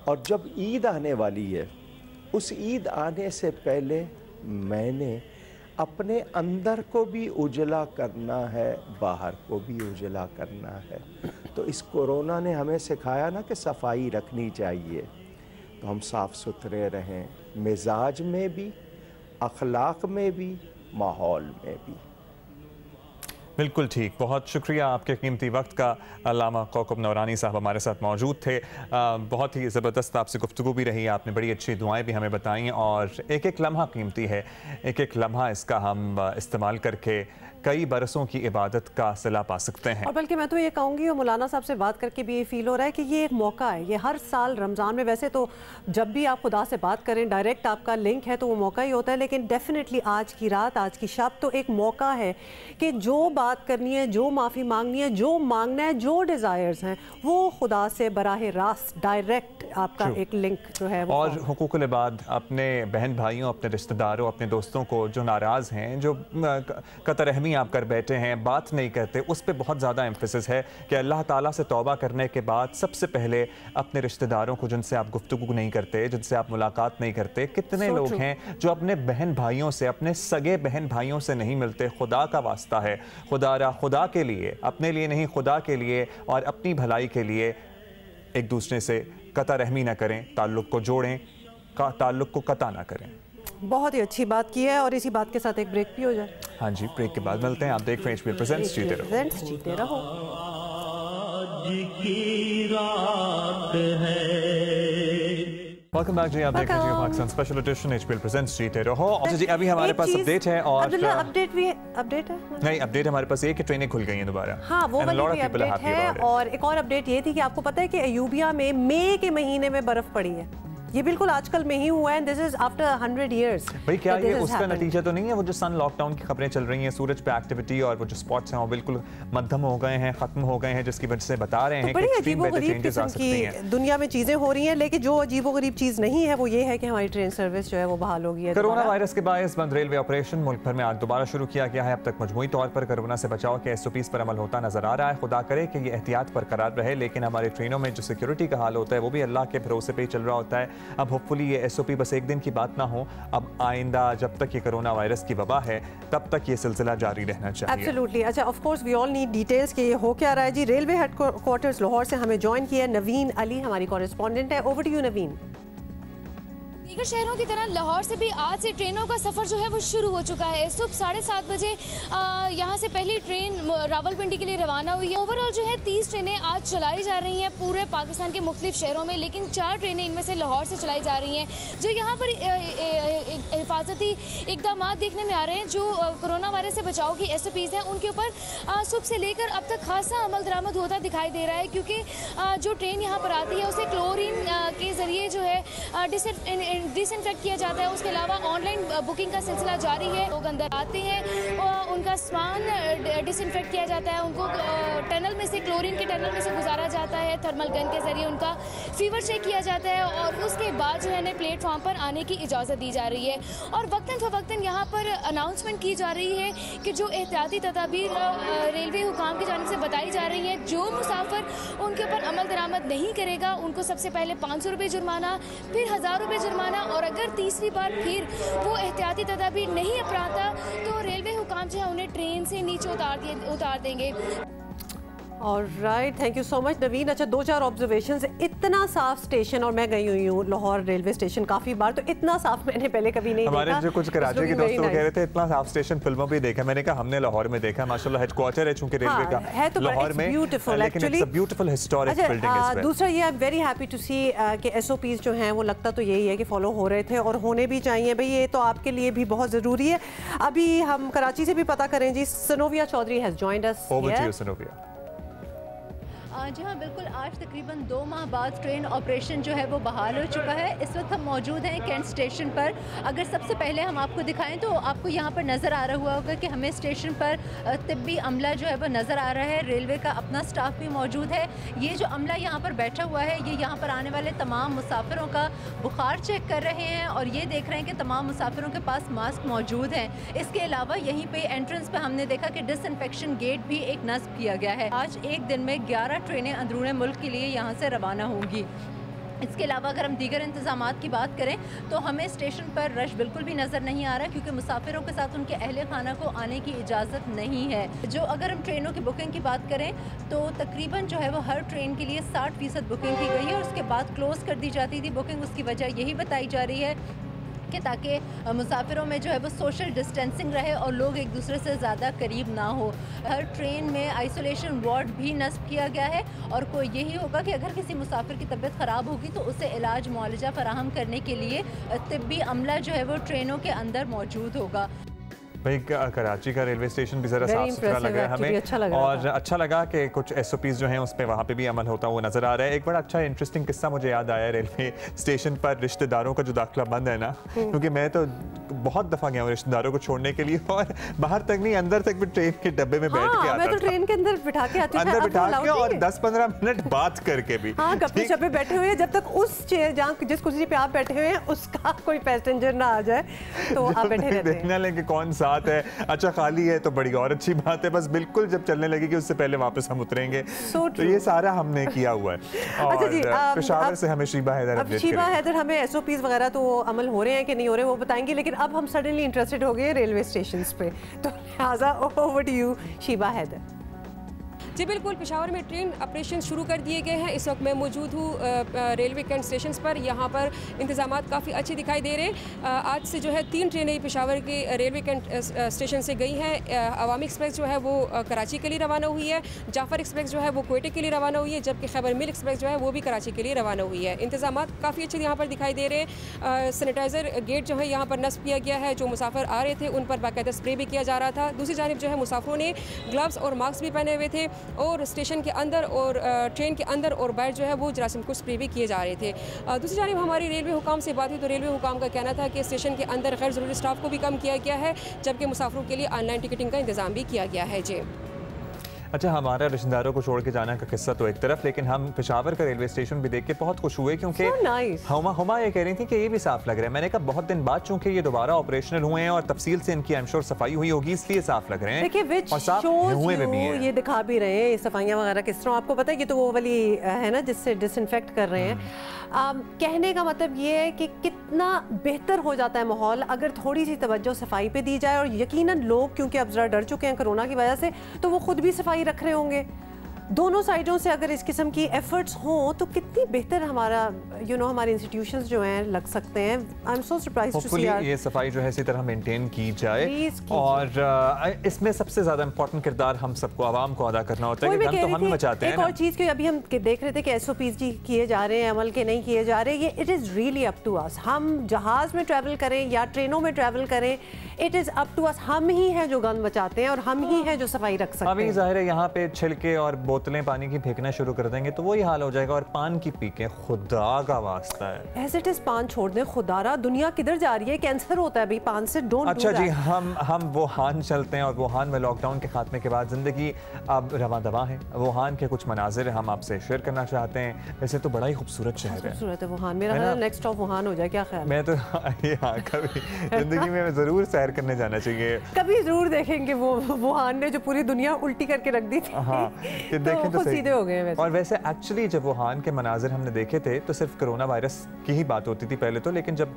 और जब ईद आने वाली है, उस ईद आने से पहले मैंने अपने अंदर को भी उजला करना है, बाहर को भी उजला करना है। तो इस कोरोना ने हमें सिखाया ना कि सफाई रखनी चाहिए, तो हम साफ़ सुथरे रहें, मिजाज में भी, अखलाक में भी, माहौल में भी। बिल्कुल ठीक, बहुत शुक्रिया आपके कीमती वक्त का। अल्लामा कौकब नौरानी साहब हमारे साथ मौजूद थे। बहुत ही ज़बरदस्त आपसे गुफ्तगू भी रही, आपने बड़ी अच्छी दुआएं भी हमें बताई, और एक एक लम्हा कीमती है, एक एक लम्हा इसका हम इस्तेमाल करके कई बरसों की इबादत का सिला पा सकते हैं। और बल्कि मैं तो ये कहूँगी, और मौलाना साहब से बात करके भी ये फील हो रहा है कि ये एक मौका है। ये हर साल रमज़ान में, वैसे तो जब भी आप खुदा से बात करें डायरेक्ट आपका लिंक है तो वो मौका ही होता है, लेकिन डेफिनेटली आज की रात, आज की शब तो एक मौका है कि जो बात करनी है, जो माफ़ी मांगनी है, जो मांगना है, जो डिज़ायर्स हैं, वो खुदा से बराह रास्त डायरेक्ट आपका एक लिंक जो है वो। और हुकूकुल इबाद अपने बहन भाइयों, अपने रिश्तेदारों, अपने दोस्तों को जो नाराज़ हैं, जो कतरहमी आप कर बैठे हैं, बात नहीं करते, उस पर बहुत ज़्यादा एम्फेसिस है कि अल्लाह ताला से तौबा करने के बाद सबसे पहले अपने रिश्तेदारों को, जिनसे आप गुफ्तगू नहीं करते, जिनसे आप मुलाकात नहीं करते, कितने लोग हैं जो अपने बहन भाइयों से, अपने सगे बहन भाइयों से नहीं मिलते। खुदा का वास्ता है, खुदा के लिए, अपने लिए नहीं, खुदा के लिए और अपनी भलाई के लिए एक दूसरे से कता रहमी ना करें, ताल्लुक़ को जोड़ें, ताल्लुक़ को कता ना करें। बहुत ही अच्छी बात की है, और इसी बात के साथ एक ब्रेक भी हो जाए। हाँ जी, ब्रेक के बाद मिलते हैं। आप देख रहे हैं HBL प्रेजेंट्स, जीते रहो। वेलकम बैक जी, आप देख रहे हैं Pakistan special addition HBL presents, जीते रहो। अच्छा जी, अभी हमारे पास अपडेट है, और अपडेट है नहीं, अपडेट हमारे पास एक ट्रेनें खुल गई हैं दोबारा। हाँ, वो वाली अपडेट है। और एक और अपडेट ये थी कि आपको पता है कि अयूबिया में मई के महीने में बर्फ पड़ी है। ये बिल्कुल आजकल में ही हुआ है, दिस इज आफ्टर 100 years। भाई क्या ये उसका नतीजा तो नहीं है? वो जो सन लॉकडाउन की खबरें चल रही हैं, सूरज पे एक्टिविटी और वो जो स्पॉट्स हैं वो बिल्कुल मध्यम हो गए हैं, खत्म हो गए हैं, जिसकी वजह से बता रहे हैं कि एक्सट्रीम वेदर चेंजेस आ सकती हैं। दुनिया में चीजें हो रही हैं, लेकिन जो अजीबोगरीब चीज नहीं है वो ये है कि हमारी ट्रेन सर्विस जो है वो बहाल हो गई है। कोरोना वायरस के बायस बंद रेलवे ऑपरेशन मुल्क भर में आज दोबारा शुरू किया गया है। अब तक मजमूई तौर पर कोरोना से बचाव के SOPs पर अमल होता नजर आ रहा है। खुदा करे कि ये एहतियात बरकरार रहे, लेकिन हमारी ट्रेनों में जो सिक्योरिटी का हाल होता है वो भी अल्लाह के भरोसे पे ही चल रहा होता है। अब होपफुली ये SOP बस एक दिन की बात ना हो। अब आइंदा जब तक ये कोरोना वायरस की वबा है तब तक ये सिलसिला जारी रहना चाहिए। एब्सोल्युटली। अच्छा, of course we all need details कि ये हो क्या रहा है जी। रेलवे हेडक्वार्टर्स लाहौर से हमें ज्वाइन किया नवीन अली, हमारी कॉरेस्पॉन्डेंट है। ओवर टू यू नवीन। दीगर शहरों की तरह लाहौर से भी आज से ट्रेनों का सफ़र जो है वो शुरू हो चुका है। सुबह 7:30 बजे यहाँ से पहली ट्रेन रावलपिंडी के लिए रवाना हुई है। ओवरऑल जो है 30 ट्रेनें आज चलाई जा रही हैं पूरे पाकिस्तान के मुख्तलिफ शहरों में, लेकिन 4 ट्रेनें इनमें से लाहौर से चलाई जा रही हैं। जो यहाँ पर हिफाजती इकदाम देखने में आ रहे हैं, जो कोरोना वायरस से बचाव की SOPs हैं, उनके ऊपर सुबह से लेकर अब तक खासा अमल दरामद होता दिखाई दे रहा है, क्योंकि जो ट्रेन यहाँ पर आती है उसे क्लोरीन के ज़रिए जो है डिसइंफेक्ट किया जाता है। उसके अलावा ऑनलाइन बुकिंग का सिलसिला जारी है। लोग अंदर आते हैं और उनका सामान डिसइंफेक्ट किया जाता है, उनको टनल में से, क्लोरीन के टनल में से गुजारा जाता है, थर्मल गन के ज़रिए उनका फीवर चेक किया जाता है, और उसके बाद जो है प्लेटफॉर्म पर आने की इजाज़त दी जा रही है। और वक्तन फ़वक्तन यहाँ पर अनाउंसमेंट की जा रही है कि जो एहतियाती तदाबीर रेलवे हुकाम की जानिब से बताई जा रही है, जो मुसाफिर उनके ऊपर अमल दरामद नहीं करेगा उनको सबसे पहले 500 रुपये जुर्माना, फिर 1000 रुपये जुर्माना, और अगर तीसरी बार फिर वो एहतियाती तदाबीर नहीं अपनाता तो रेलवे हुकाम जो है उन्हें ट्रेन से नीचे उतार देंगे। Alright, thank you so much Naveen. अच्छा, 2-4 ऑब्जर्वेशंस। इतना साफ स्टेशन, और मैं गई हुई हूँ लाहौर रेलवे स्टेशन काफ़ी बार, तो इतना साफ मैंने पहले कभी नहीं देखा। हमारे जो कुछ कराची के दोस्त कह रहे थे इतना साफ स्टेशन फिल्मों में देखा, मैंने कहा हमने लाहौर में देखा। माशाल्लाह हेडक्वार्टर है चूंकि रेलवे का है तो लाहौर में, लेकिन it's a beautiful historic building as well. दूसरा ये, I am very happy to see कि SOPs जो हैं वो लगता तो यही है कि फॉलो हो रहे थे, और होने भी चाहिए भाई, ये तो आपके लिए भी बहुत ज़रूरी है। अभी हम कराची से भी पता करें जी। Sanovia Chaudhry has joined us. Over to you Sanovia. जी हाँ, बिल्कुल। आज तकरीबन 2 माह बाद ट्रेन ऑपरेशन जो है वो बहाल हो चुका है। इस वक्त हम मौजूद हैं कैंट स्टेशन पर। अगर सबसे पहले हम आपको दिखाएं तो आपको यहाँ पर नज़र आ रहा हुआ होगा कि हमें स्टेशन पर तिब्बी अमला जो है वो नज़र आ रहा है। रेलवे का अपना स्टाफ भी मौजूद है। ये जो अमला यहाँ पर बैठा हुआ है, ये यहाँ पर आने वाले तमाम मुसाफिरों का बुखार चेक कर रहे हैं, और ये देख रहे हैं कि तमाम मुसाफिरों के पास मास्क मौजूद हैं। इसके अलावा यहीं पर एंट्रेंस पर हमने देखा कि डिसइंफेक्शन गेट भी एक नस्ब किया गया है। आज एक दिन में 11 ट्रेनें अंदरूनी मुल्क के लिए यहाँ से रवाना होंगी। इसके अलावा अगर हम दीगर इंतज़ामात की बात करें तो हमें स्टेशन पर रश बिल्कुल भी नज़र नहीं आ रहा, क्योंकि मुसाफिरों के साथ उनके अहले खाना को आने की इजाज़त नहीं है। जो अगर हम ट्रेनों की बुकिंग की बात करें तो तकरीबन जो है वो हर ट्रेन के लिए 60% बुकिंग की गई है, और उसके बाद क्लोज़ कर दी जाती थी बुकिंग। उसकी वजह यही बताई जा रही है कि ताकि मुसाफिरों में जो है वो सोशल डिस्टेंसिंग रहे और लोग एक दूसरे से ज़्यादा करीब ना हो। हर ट्रेन में आइसोलेशन वार्ड भी नस्ब किया गया है, और कोई यही होगा कि अगर किसी मुसाफिर की तबीयत ख़राब होगी तो उसे इलाज मुआलजा फराहम करने के लिए तिब्बी अमला जो है वो ट्रेनों के अंदर मौजूद होगा। भाई कराची का रेलवे स्टेशन भी ज़रा साफ सुथरा लगा हमें, और अच्छा लगा कि कुछ SOPs जो हैं उस पर वहाँ पे भी अमल होता हुआ नज़र आ रहा है। एक बड़ा अच्छा इंटरेस्टिंग किस्सा मुझे याद आया रेलवे स्टेशन पर रिश्तेदारों का जो दाखिला बंद है ना, क्योंकि मैं तो बहुत दफ़ा गया हूँ रिश्तेदारों को छोड़ने के लिए, और बाहर तक नहीं अंदर तक भी ट्रेन के डब्बे में बैठ के आता मैं तो ट्रेन के अंदर बिठा के आती थी, अंदर बिठा के, और 10-15 मिनट बात करके भी गप्पे शप्पे बैठे हुए, जब तक उस चेयर जहाँ जिस कुर्सी पे आप बैठे हुए हैं उसका कोई पैसेंजर ना आ जाए तो आप बैठे रहते हैं। देखना लें कि कौन साथ है, अच्छा खाली है तो बड़ी और अच्छी बात है, बस बिल्कुल जब चलने लगे कि उससे पहले वापस हम उतरेंगे। तो ये सारा हमने किया हुआ है। और पेशावर से हमें शीबा हैदर अपडेट करेंगे। शीबा हैदर हमें SOPs वगैरह तो अमल हो रहे हैं कि नहीं हो रहे वो बताएंगे, लेकिन अब हम सडनली इंटरेस्टेड हो गए रेलवे स्टेशन पे, तो लिहाजा over to you Sheeba Haider. जी बिल्कुल, पेशावर में ट्रेन ऑपरेशन शुरू कर दिए गए हैं। इस वक्त मैं मौजूद हूँ रेलवे कैंट स्टेशन पर। यहाँ पर इंतजामात काफ़ी अच्छे दिखाई दे रहे हैं। आज से जो है 3 ट्रेनें पेशावर के रेलवे कैंट स्टेशन से गई हैं। अवामी एक्सप्रेस जो है वो कराची के लिए रवाना हुई है, जाफर एक्सप्रेस जो है वो कोयटे के लिए रवाना हुई है, जबकि खैबर मिल एक्सप्रेस जो है वो भी कराची के लिए रवाना हुई है। इंतजामात काफ़ी अच्छे यहाँ पर दिखाई दे रहे हैं। सैनिटाइज़र गेट जो है यहाँ पर नस्ब किया गया है। जो मुसाफिर आ रहे थे उन पर बाकायदा स्प्रे भी किया जा रहा था। दूसरी जानिब जो है मुसाफिरों ने ग्लव्स और मास्क भी पहने हुए थे, और स्टेशन के अंदर और ट्रेन के अंदर और बाहर जो है वो जरासीम को स्प्रे भी किए जा रहे थे। दूसरी जानिब हमारी रेलवे हुकाम से बात हुई तो रेलवे हुकाम का कहना था कि स्टेशन के अंदर गैर ज़रूरी स्टाफ को भी कम किया गया है, जबकि मुसाफिरों के लिए ऑनलाइन टिकटिंग का इंतजाम भी किया गया है। जी अच्छा, हमारा रिश्तेदारों को छोड़ के जाना का किस्सा तो एक तरफ, लेकिन हम पेशावर का रेलवे स्टेशन भी देख के बहुत खुश हुए, क्योंकि हुमा ये कह रही थी कि ये भी साफ लग रहा है। मैंने कहा बहुत दिन बाद चूंकि ये दोबारा ऑपरेशनल हुए हैं और तफसील से इनकी आई एम श्योर सफाई हुई होगी, इसलिए साफ लग रहे हैं और साफ हुए भी हैं। ये दिखा भी रहे हैं सफाइयाँ वगैरह किस तरह, आपको पता है कि तो वो वाली है ना जिससे डिसइंफेक्ट कर रहे हैं। कहने का मतलब ये है कि कितना बेहतर हो जाता है माहौल अगर थोड़ी सी तवज्जो सफाई पे दी जाए, और यकीनन लोग क्योंकि अब ज़रा डर चुके हैं कोरोना की वजह से, तो वो खुद भी सफाई रख रहे होंगे। दोनों साइडों से अगर इस किस्म की एफर्ट्स हों तो कितनी बेहतर हमारा हमारे इंस्टीट्यूशंस जो हैं लग सकते हैं। I am so surprised to see ये सफाई जो है इसी तरह मेंटेन की जाए, और इसमें सबसे ज़्यादा इंपॉर्टेंट किरदार हम सबको आवाम को अदा करना होता है, कि तो हम ही मचाते हैं। एक और चीज़ कि अभी हम देख रहे थे कि SOPs जी किए जा रहे हैं, अमल के नहीं किए जा रहे, ये it is really up to us. हम जहाज़ में ट्रैवल करें या ट्रेनों में ट्रैवल करें, it is up to us. हम ही हैं जो गंद मचाते हैं और हम ही हैं जो सफाई रख सकते हैं। अभी ज़ाहिर है यहाँ पे छिलके और बोतलें पानी की फेंकना शुरू कर देंगे तो वही हाल हो जाएगा, और पान की पी के खुदा का वास्ता है एज इट इज पान छोड़ दें। खुदारा दुनिया किधर जा रही है, कैंसर होता है भाई पान से, डोंट। अच्छा जी, हम वुहान चलते हैं, और वुहान में लॉकडाउन के खात्मे के बाद जिंदगी अब रवा दवा है। वुहान के कुछ मनाजिर हम आपसे शेयर करना चाहते हैं। वैसे तो बड़ा ही खूबसूरत शहर है, खूबसूरत है वुहान। मेरा नेक्स्ट स्टॉप वुहान हो जाए, क्या ख्याल? मैं तो कभी जिंदगी में जरूर सैर करने जाना चाहिए, कभी जरूर देखेंगे। वो वुहान ने जो पूरी दुनिया उल्टी करके रख दी थी, देखें तो सीधे हो गए। और वैसे एक्चुअली जब वुहान के मनाजिर हमने देखे थे तो सिर्फ कोरोना वायरस की ही बात होती थी पहले तो, लेकिन जब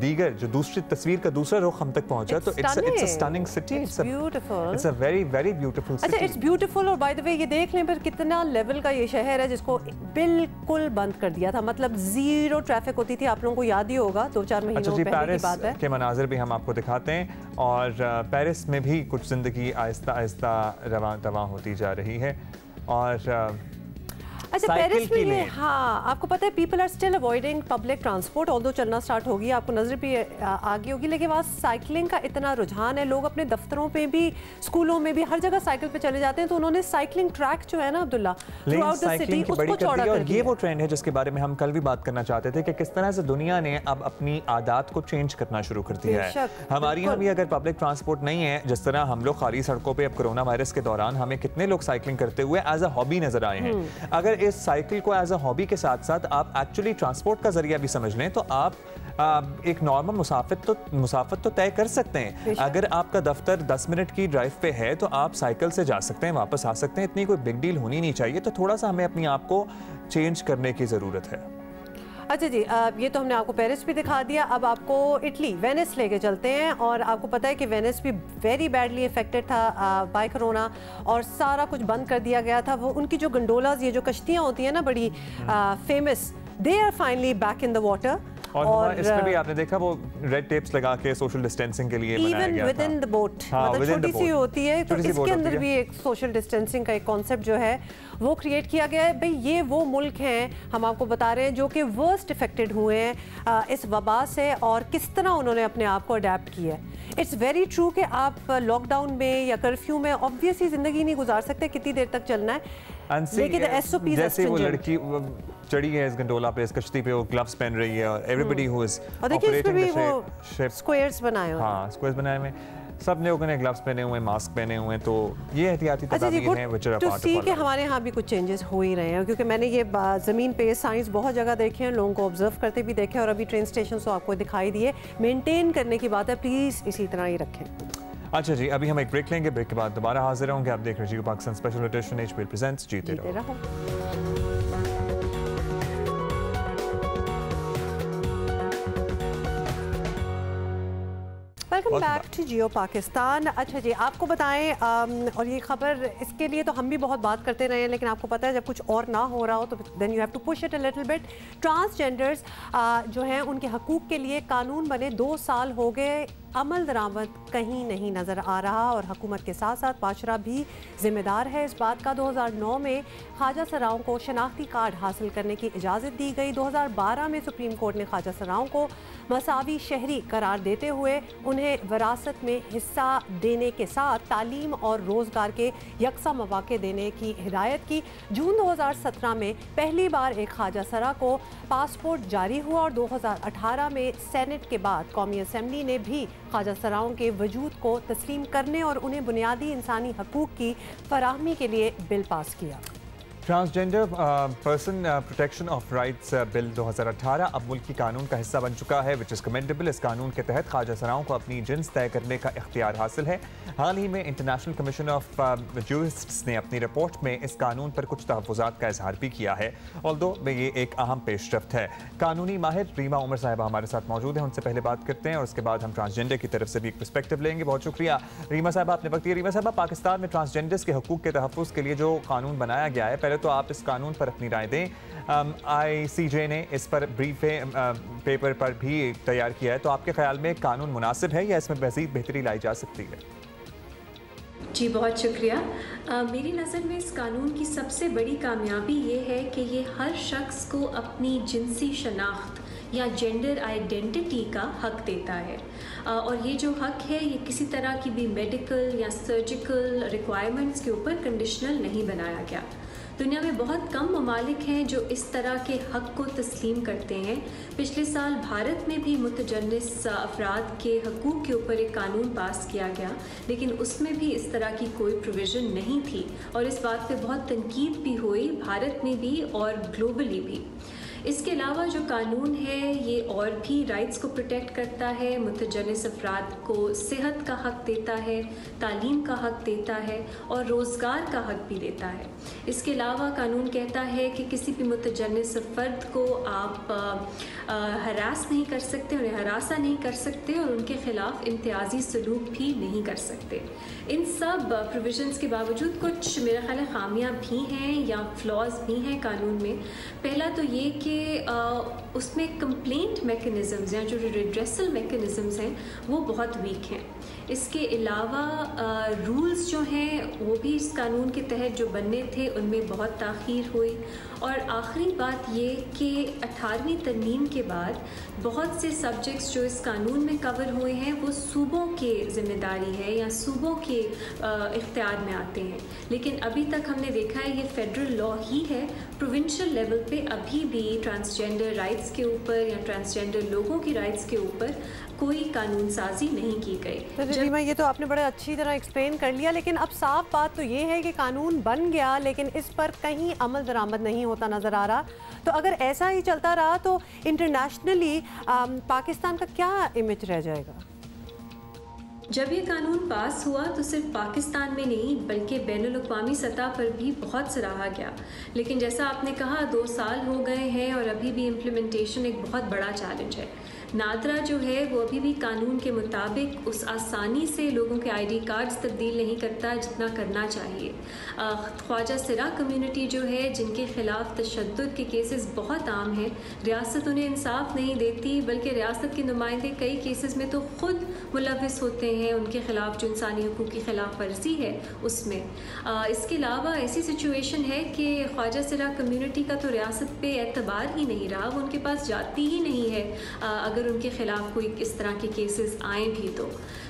दीगर जो दूसरी तस्वीर का दूसरा रुख हम तक पहुंचा तो it's a stunning city, it's a very very beautiful city. अच्छा, इट्स ब्यूटीफुल। और बाय द वे ये देख लें पर कितना लेवल का ये शहर है जिसको बिल्कुल बंद कर दिया था, मतलब जीरो ट्रैफिक होती थी। आप लोगों को याद ही होगा 2-4 महीनों पहले की बात है। के मनाजिर भी हम आपको दिखाते हैं, और पेरिस में भी कुछ जिंदगी आहिस्ता आहिस्ता रवां दवां होती जा रही है। और अच्छा, पेरिस में ये, हाँ आपको पता है people are still avoiding public transport, although चलना स्टार्ट होगी, आपको नजर भी आ गई होगी, लेकिन वहाँ साइकिलिंग का इतना रुझान है। लोग अपने दफ्तरों पे भी, स्कूलों में भी, हर जगह साइकिल पे चले जाते हैं। तो उन्होंने साइकिलिंग ट्रैक जो है ना Abdullah through out the city उसको चौड़ा कर दिया। ये वो ट्रेंड है जिसके बारे में हम कल भी बात करना चाहते थे कि किस तरह से दुनिया ने अब अपनी आदत को चेंज करना शुरू कर दिया है। हमारे यहाँ भी अगर पब्लिक ट्रांसपोर्ट नहीं है, जिस तरह हम लोग खाली सड़कों पर अब कोरोना वायरस के दौरान हमें कितने लोग साइकिलिंग करते हुए एज अ हॉबी नजर आए हैं, अगर इस साइकिल को एज अ हॉबी के साथ साथ आप एक्चुअली ट्रांसपोर्ट का जरिया भी समझ लें तो आप एक नॉर्मल मुसाफिर तो तय कर सकते हैं। अगर आपका दफ्तर 10 मिनट की ड्राइव पे है तो आप साइकिल से जा सकते हैं, वापस आ सकते हैं, इतनी कोई बिग डील होनी नहीं चाहिए। तो थोड़ा सा हमें अपने आप को चेंज करने की ज़रूरत है। अच्छा जी, ये तो हमने आपको पेरिस भी दिखा दिया, अब आपको इटली वेनिस लेके चलते हैं। और आपको पता है कि वेनिस भी वेरी बैडली इफेक्टेड था बाय कोरोना, और सारा कुछ बंद कर दिया गया था। वो उनकी जो गंडोलाज, ये जो कश्तियाँ होती हैं ना बड़ी famous, they are finally back in the water. اور اس میں بھی آپ نے دیکھا وہ ریڈ ٹیپس لگا کے سوشل ڈسٹینسنگ کے لیے بنایا گیا تھا. Even with in the boat, مطلب چھوٹی سی ہوتی ہے تو اس کے اندر بھی ایک سوشل ڈسٹینسنگ کا ایک کانسیپٹ جو ہے وہ کریٹ کیا گیا ہے. بھئی یہ وہ ملک ہیں, ہم آپ کو بتا رہے ہیں, جو کہ ورسٹ افیکٹڈ ہوئے ہیں اس وبا سے, اور کس طرح انہوں نے اپنے آپ کو اڈیپٹ کیا ہے. اٹس ویری ٹرو کہ آپ لاک ڈاؤن میں یا کرفیو میں آبویسلی زندگی نہیں گزار سکتے, کتنی دیر تک چلنا ہے, لیکن ایس او پیز جیسے وہ لڑکی چڑھی ہے اس گنڈولا پہ, اس کشتی پہ, وہ گلوز پہن رہی ہے, اور ایوریبڈی ہو از آپریٹنگ دی شپ, سکوئرز بنائے ہوئے, ہاں سکوئرز بنائے ہوئے, سب لوگوں نے گلوز پہنے ہوئے, ماسک پہنے ہوئے, تو یہ احتیاطی تدابیر ہیں which are a part of our life. کہ ہمارے ہاں بھی کچھ چینجز ہو ہی رہے ہیں, کیونکہ میں نے یہ زمین پہ سائنس بہت جگہ دیکھے ہیں, لوگوں کو آبزرو کرتے بھی دیکھے, اور ابھی ٹرین اسٹیشن تو آپ کو دکھائی دیے. مینٹین کرنے کی بات ہے, پلیز اسی طرح ہی رکھیں. اچھا جی, ابھی ہم ایک بریک لیں گے, بریک کے بعد دوبارہ حاضر ہوں گے. آپ دیکھ رہے ہیں Geo Pakistan special edition H P L presents. جیتے رہو. Welcome back to Geo Pakistan. اچھا جی, آپ کو بتائیں, اور یہ خبر اس کے لیے تو ہم بھی بہت بات کرتے رہے ہیں, لیکن آپ کو پتہ ہے جب کچھ اور نہ ہو رہا ہو تو then you have to push it a little bit. Transgenders جو ہیں ان کے حقوق کے لیے قانون بنے 2 سال ہو گئے, عمل درآمد کہیں نہیں نظر آ رہا, اور حکومت کے ساتھ ساتھ معاشرہ بھی ذمہ دار ہے اس بات کا. 2009 میں خواجہ سراؤں کو شناختی کارڈ حاصل کرنے کی اجازت دی گئی. 2012 میں سپریم کورٹ نے خواجہ سراؤں کو مساوی شہری قرار دیتے ہوئے انہیں وراثت میں حصہ دینے کے ساتھ تعلیم اور روزگار کے یکساں مواقع دینے کی ہدایت کی. جون 2017 میں پہلی بار ایک خواجہ سرا کو پاسپورٹ جاری ہوا, اور 2018 میں سینٹ کے بعد قومی اسمبلی نے بھی خواجہ سراؤں کے وجود کو تسلیم کرنے اور انہیں بنیادی انسانی حقوق کی فراہمی کے لیے بل پاس کیا. Transgender person protection of rights bill 2018 اب ملک کی قانون کا حصہ بن چکا ہے, وچ از کمینڈیبل. اس قانون کے تحت خواجہ سراؤں کو اپنی جنس طے کرنے کا اختیار حاصل ہے. حال ہی میں انٹرنیشنل کمیشن آف جورسٹس نے اپنی رپورٹ میں اس قانون پر کچھ تحفظات کا اظہار بھی کیا ہے, آلدو میں یہ ایک اہم پیش رفت ہے. قانونی ماہر ریما عمر صاحبہ ہمارے ساتھ موجود ہیں, ان سے پہلے بات کرتے ہیں اور اس کے بعد ہم ٹرانسجینڈر کی طرف سے بھی ایک پرسپیکٹو لیں گے. بہت شکریہ ریما صاحبہ, آپ نے وقت دیا. ریما صاحبہ, پاکستان میں ٹرانسجینڈرز کے حقوق کے تحفظ کے لیے جو قانون بنایا گیا ہے, پہلے تو آپ اس قانون پر اپنی رائے دیں. آئی سی جے نے اس پر بریف پیپر پر بھی تیار کیا ہے, تو آپ کے خیال میں قانون مناسب ہے یا اس میں مزید بہتری لائی جا سکتی ہے؟ جی بہت شکریہ. میری نظر میں اس قانون کی سب سے بڑی کامیابی یہ ہے کہ یہ ہر شخص کو اپنی جنسی شناخت یا جینڈر آئیڈینٹی کا حق دیتا ہے, اور یہ جو حق ہے یہ کسی طرح کی بھی میڈیکل یا سرجیکل ریکوائرمنٹس کے اوپر کنڈیشنل نہیں بنایا گیا. دنیا میں بہت کم ممالک ہیں جو اس طرح کے حق کو تسلیم کرتے ہیں. پچھلے سال بھارت میں بھی متجنس افراد کے حقوق کے اوپر ایک قانون پاس کیا گیا, لیکن اس میں بھی اس طرح کی کوئی پروویژن نہیں تھی, اور اس بات پہ بہت تنقید بھی ہوئی بھارت میں بھی اور گلوبلی بھی. اس کے علاوہ جو قانون ہے یہ اور بھی رائٹس کو پروٹیکٹ کرتا ہے. متجنس افراد کو صحت کا حق دیتا ہے, تعلیم کا حق دیتا ہے, اور روزگار کا حق بھی دیتا ہے. اس کے علاوہ قانون کہتا ہے کہ کسی بھی متجنس فرد کو آپ ہراس نہیں کر سکتے, انہیں ہراساں نہیں کر سکتے, اور ان کے خلاف امتیازی سلوک بھی نہیں کر سکتے. ان سب پروویژنس کے باوجود کچھ میرا خیال ہے خامیاں بھی ہیں یا فلاز بھی ہیں قانون میں. پہلا تو یہ کہ اس میں کمپلینٹ میکنزمز یا جو ریڈریسل میکنزمز ہیں وہ بہت ویک ہیں. اس کے علاوہ رولز جو ہیں وہ بھی اس قانون کے تحت جو بننے تھے ان میں بہت تاخیر ہوئی. اور آخری بات یہ کہ 18ویں ترمیم کے بعد بہت سے سبجیکٹس جو اس قانون میں کور ہوئے ہیں وہ صوبوں کے ذمہ داری ہے یا صوبوں کے اختیار میں آتے ہیں, لیکن ابھی تک ہم نے دیکھا ہے یہ فیڈرل لا ہی ہے. پروونشل لیول پہ ابھی بھی ٹرانسجینڈر رائٹس کے اوپر یا ٹرانسجینڈر لوگوں کی رائٹس کے اوپر کوئی قانون سازی نہیں کی گئی. ریما, یہ تو آپ نے بڑے اچھی طرح ایکسپلین کر لیا, لیکن اب صاف بات تو یہ ہے کہ قانون بن گیا لیکن اس پر کہیں عمل درآمد نہیں ہوتا نظر آ رہا. تو اگر ایسا ہی چلتا رہا تو انٹرنیشنلی پاکستان کا کیا امیج رہ جائے گا؟ جب یہ قانون پاس ہوا تو صرف پاکستان میں نہیں بلکہ بین الاقوامی سطح پر بھی بہت سراہا گیا, لیکن جیسا آپ نے کہا 2 سال ہو گئے ہیں اور ابھی بھی امپلیمنٹیشن ایک بہت بڑا چیلنج ہے. नादरा जो है वो अभी भी कानून के मुताबिक उस आसानी से लोगों के ID कार्ड्स तब्दील नहीं करता जितना करना चाहिए। ख्वाजा सिरा कम्युनिटी जो है, जिनके ख़िलाफ़ तशद्दुद के केसेस बहुत आम हैं, रियासत उन्हें इंसाफ नहीं देती, बल्कि रियासत के नुमाइंदे कई केसेस में तो ख़ुद मुलव्विस होते हैं उनके ख़िलाफ़ जो इंसानी हुकूक़ की खिलाफ वर्जी है उसमें। इसके अलावा ऐसी सिचुएशन है कि ख्वाजा सिरा कम्युनिटी का तो रियासत पे एतबार ही नहीं रहा, वो उनके पास जाती ही नहीं है अगर उनके ख़िलाफ़ कोई इस तरह के केसेस आए भी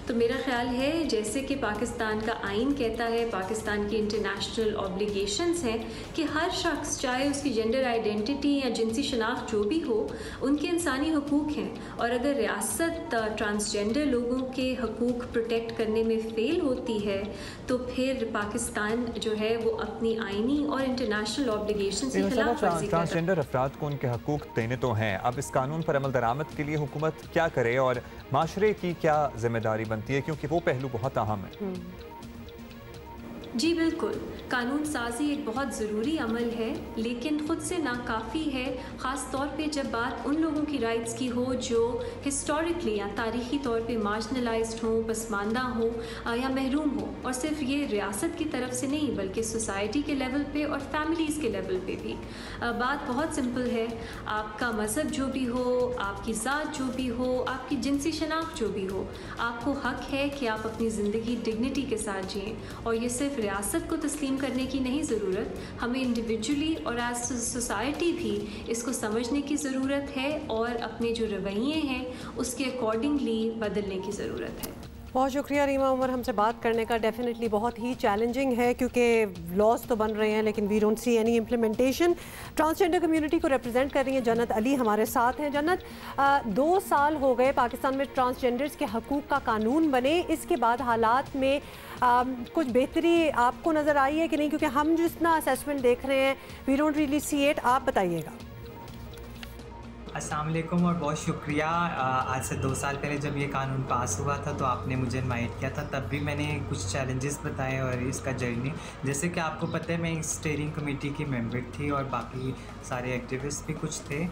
तो मेरा ख़्याल है जैसे कि पाकिस्तान का आइन कहता है, पाकिस्तान की इंटरनेशनल ऑब्लिगेशंस हैं कि हर शख्स चाहे उसकी जेंडर आइडेंटिटी या जिनसी शनाख्त जो भी हो, उनके इंसानी हुकूक हैं। और अगर रियासत ट्रांसजेंडर लोगों के हकूक़ प्रोटेक्ट करने में फ़ेल होती है तो फिर पाकिस्तान जो है वो अपनी आइनी और इंटरनेशनल ऑब्लिगेशन की खिलाफ वर्जी कर रहा है। ट्रांसजेंडर अफराद को उनके हकूक़ देने तो हैं, अब इस कानून पर अमल दरामद के लिए हुकूमत क्या करे और माशरे की क्या जिम्मेदारी बनती है, क्योंकि वो पहलू बहुत अहम है। जी बिल्कुल, कानून साजी एक बहुत ज़रूरी अमल है, लेकिन ख़ुद से नाकाफ़ी है, ख़ास तौर पे जब बात उन लोगों की राइट्स की हो जो हिस्टोरिकली या तारीख़ी तौर पे मार्जिनलाइज्ड हों, पसमानदा हों या महरूम हों। और सिर्फ ये रियासत की तरफ से नहीं बल्कि सोसाइटी के लेवल पे और फैमिलीज़ के लेवल पे भी। बात बहुत सिंपल है, आपका मज़हब जो भी हो, आपकी ज़ात जो भी हो, आपकी जिनसी शनाख्त जो भी हो, आपको हक़ है कि आप अपनी ज़िंदगी डिग्निटी के साथ जिएँ। और ये सिर्फ रियासत को तस्लीम करने की नहीं ज़रूरत, हमें इंडिविजुअली और एज सोसाइटी भी इसको समझने की ज़रूरत है और अपने जो रवैये हैं उसके अकॉर्डिंगली बदलने की ज़रूरत है। बहुत शुक्रिया रीमा उमर हमसे बात करने का। डेफिनेटली बहुत ही चैलेंजिंग है क्योंकि लॉज तो बन रहे हैं लेकिन we don't see any implementation. Transgender community को रिप्रेजेंट कर रही हैं जन्नत अली हमारे साथ हैं। जन्नत, 2 साल हो गए पाकिस्तान में ट्रांसजेंडर्स के हकूक़ का कानून बने, इसके बाद हालात में कुछ बेहतरी आपको नज़र आई है कि नहीं? क्योंकि हम जितना असेसमेंट देख रहे हैं we don't really see it, आप बताइएगा। अस्सलाम वालेकुम और बहुत शुक्रिया। आज से 2 साल पहले जब ये कानून पास हुआ था तो आपने मुझे इनवाइट किया था, तब भी मैंने कुछ चैलेंजेस बताए और इसका जर्नी, जैसे कि आपको पता है मैं स्टीयरिंग कमेटी की मेंबर थी और बाकी सारे एक्टिविस्ट भी कुछ थे।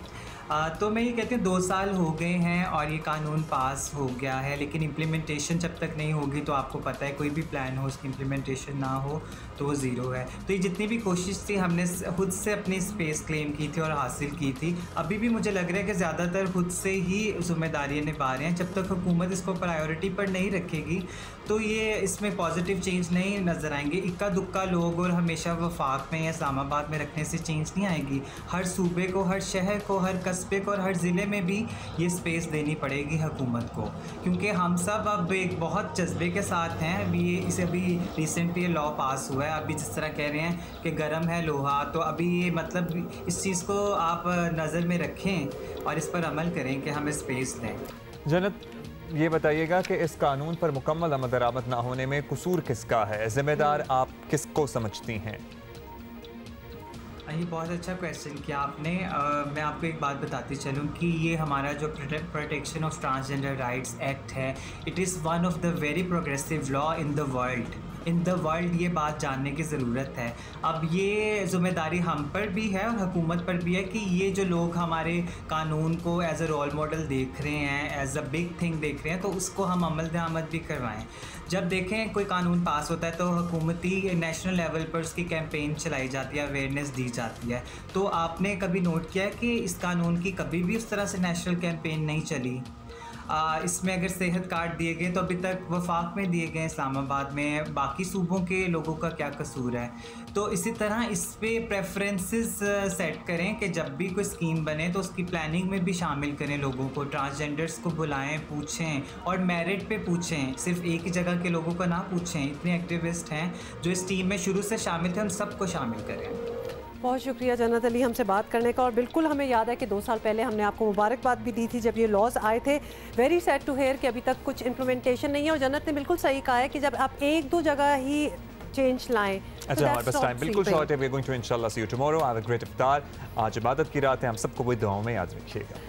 तो मैं ये कहती हूँ 2 साल हो गए हैं और ये कानून पास हो गया है, लेकिन इम्प्लीमेंटेशन जब तक नहीं होगी तो आपको पता है कोई भी प्लान हो उसकी इम्प्लीमेंटेशन ना हो तो वो ज़ीरो है। तो ये जितनी भी कोशिश थी हमने खुद से अपनी स्पेस क्लेम की थी और हासिल की थी। अभी भी मुझे लग रहा है कि ज़्यादातर खुद से ही जिम्मेदारियाँ निभा रहे हैं। जब तक हुकूमत इसको प्रायोरिटी पर नहीं रखेगी तो ये इसमें पॉजिटिव चेंज नहीं नज़र आएंगे। इक्का दुक्का लोग और हमेशा वफाक में या इस्लामाबाद में रखने से चेंज नहीं आएगी। हर सूबे को, हर शहर को, हर कस्बे को और हर ज़िले में भी ये स्पेस देनी पड़ेगी हुकूमत को, क्योंकि हम सब अब एक बहुत जज्बे के साथ हैं। अभी रिसेंटली लॉ पास हुआ है। अभी जिस तरह कह रहे हैं कि गर्म है लोहा, तो अभी ये मतलब इस चीज़ को आप नज़र में रखें और इस पर अमल करें कि हमें स्पेस दें। जन्नत, ये बताइएगा कि इस कानून पर मुकम्मल अमल दरामद ना होने में कसूर किसका है? ज़िम्मेदार आप किसको समझती हैं? ये बहुत अच्छा क्वेश्चन किया आपने। मैं आपको एक बात बताती चलूँ कि ये हमारा जो protection of transgender rights act है, it is one of the very progressive law in the world. ये बात जानने की ज़रूरत है। अब ये ज़िम्मेदारी हम पर भी है और हुकूमत पर भी है कि ये जो लोग हमारे कानून को एज अ रोल मॉडल देख रहे हैं, एज अ बिग थिंग देख रहे हैं, तो उसको हम अमल दरामद भी करवाएं। जब देखें कोई कानून पास होता है तो हुकूमती नेशनल लेवल पर उसकी कैंपेन चलाई जाती है, अवेयरनेस दी जाती है। तो आपने कभी नोट किया है कि इस कानून की कभी भी उस तरह से नेशनल कैंपेन नहीं चली? इसमें अगर सेहत कार्ड दिए गए तो अभी तक वफाक में दिए गए, इस्लामाबाद में, बाकी सूबों के लोगों का क्या कसूर है? तो इसी तरह इस पे प्रेफरेंसेस सेट करें कि जब भी कोई स्कीम बने तो उसकी प्लानिंग में भी शामिल करें लोगों को, ट्रांसजेंडर्स को बुलाएं, पूछें और मेरिट पे पूछें, सिर्फ एक ही जगह के लोगों का ना पूछें। इतने एक्टिविस्ट हैं जो इस टीम में शुरू से शामिल थे, उन सबको शामिल करें। बहुत शुक्रिया जन्नत अली हमसे बात करने का। और बिल्कुल हमें याद है कि 2 साल पहले हमने आपको मुबारकबाद भी दी थी जब ये लॉज आए थे। वेरी सैड टू हेयर कि अभी तक कुछ इम्प्लीमेंटेशन नहीं है। और जन्नत ने बिल्कुल सही कहा है कि जब आप 1-2 जगह ही चेंज लाएं। अच्छा, हमारे पास टाइम बिल्कुल शॉर्ट है। वी आर गोइंग टू इंशाल्लाह see you tomorrow. Have a great iftar. आज इबादत की रात है, हम सबको वही दुआओं में याद रखिएगा।